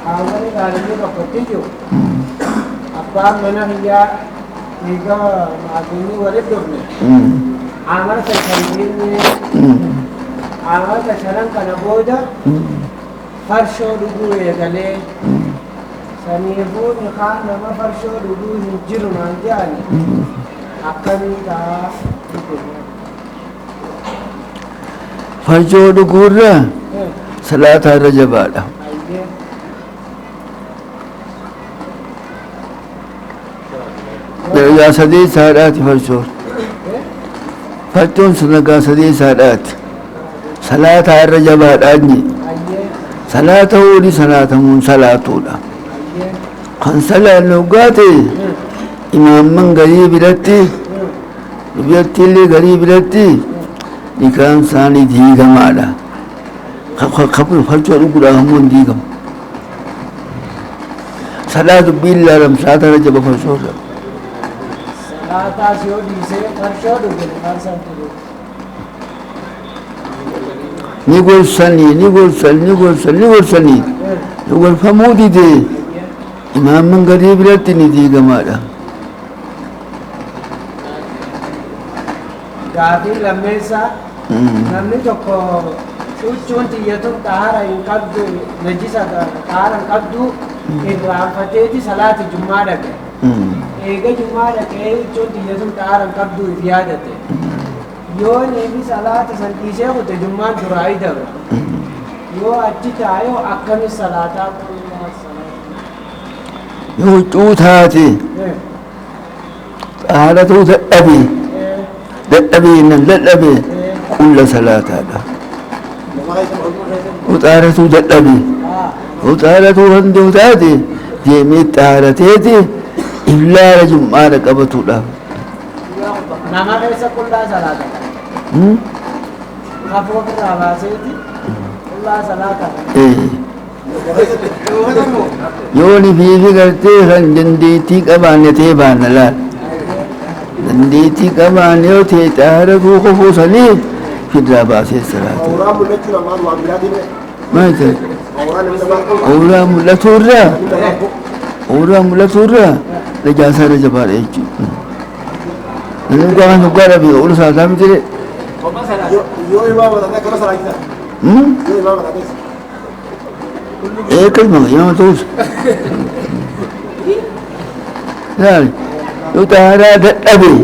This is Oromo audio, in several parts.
Awalnya kali ini kompetisi. Apa mana dia tiga magini warid dulu. Amal terkait ini. Amal terserang karena boda. Farsho dulu ya kali. Sanifu nikah nama farsho dulu hijir manja ni. Akan dah. farsho dulu salat hari jabada. Derajat sedih sahadat farsho. Farsho senaga sedih sahadat. Salat hari jabada ni. Salatu di salatamun salatu dah. Kan salat lugati imam menggari bilati, bilati gari bilati. Ikan sani digam ada. Kapul farsho ugudah hamun digam. Salatu billah ram sahadat jabah farsho. Salata sio di se farsho dulu farsho dulu. Nigol sani nigol famudi de imam menggari bilati ni digam ada. Jadi lamesa, namni joko ucun tiya tu tahara ingkadu najisa tahara ingkadu irraan fateti salati jumada ke. Ega jumada ke ucun tiya tu tahara ingkadu ifiada te. Yo nebi salati santise ko te jumman durai dawa. Yo achi tayo akami salata ko Yo tuthati. Tahara tu abi. Abi nan كل صلاة هذا وطارته جلبي وطارته هندي وتاتي جميع طارتي إلا رجل ما ركبته له nama kaisa kulla salata kafu kira basiti kulla salata يوني في करते हैं जंदीती कबाने थे बानला जंदीती कबाने थे तारे को फुसली फिर राबासे सलात ما يصير أورا ملتورا لجاسة رجبار إيش نقول نقول أبي أورا سالم تري إيه كلمة يا ما توش لا يتهرى أبي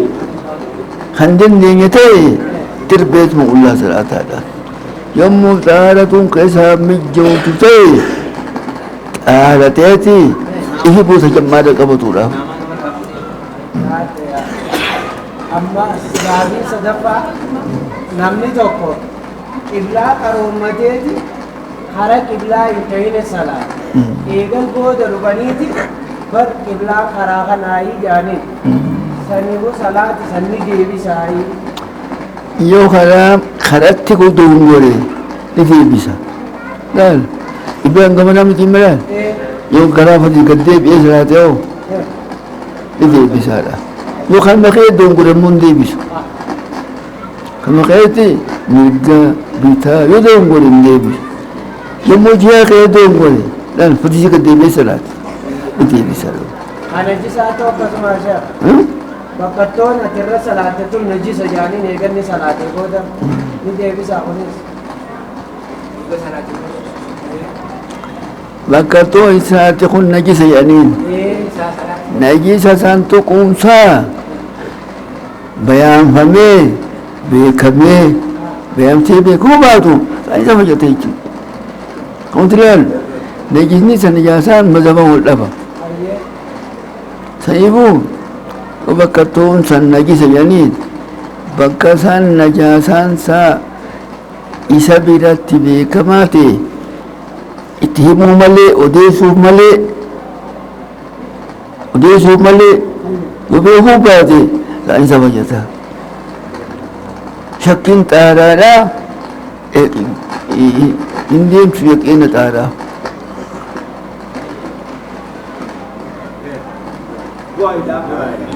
خندن دينيتي تربيت من الله صلاة هذا يوم تارتون كيسا مجوتتي تارتيتي إيه بوسا جمّادة قبطورا amma gaafi sadaffaa namni tokko qiblaa qaroomateeti hara qiblaa hin ta'ine salaata eegal booda dhufaniiti bar qiblaa karaa kanaayii jaaniin saniifu salaati sanni deebisaayii yoo karatti ko dongore ni deebisa laal ibrahim gama namni malaan yoo karaa fadii gad deebi'ee salaate yoo ni deebisaadha yoo kan makee dongore mun deebisu kan makeeti mirga bitaa yoo dongore hin deebisu yommuu jihaa kee dongore laal fadii gad deebi'ee salaate ni deebisaadha ana jisaatu akkasuma sheekh bakkattoon atirra salaatetuun najisa jaaniin eeganni salaatee booda ni deebisaa kunis bakkattoon isaati kun najisa jaaniin najisa san tuqumsaa bayaanfamee beekamee beekamtee beekamuu baatu kan isa fayyate jechuudha kauntilaal najisni isa najaasaan mazaba wal dhaba saniifuu bakkattoon san najisa jaaniin bakka san najaasaan saa isa biratti beekamaa ta'e itti himuu malee odeessuuf malee yoo beekuu baate kan isa fayyata shakkiin xaaraadhaa hin deemsu yaqiina xaaraa Why that?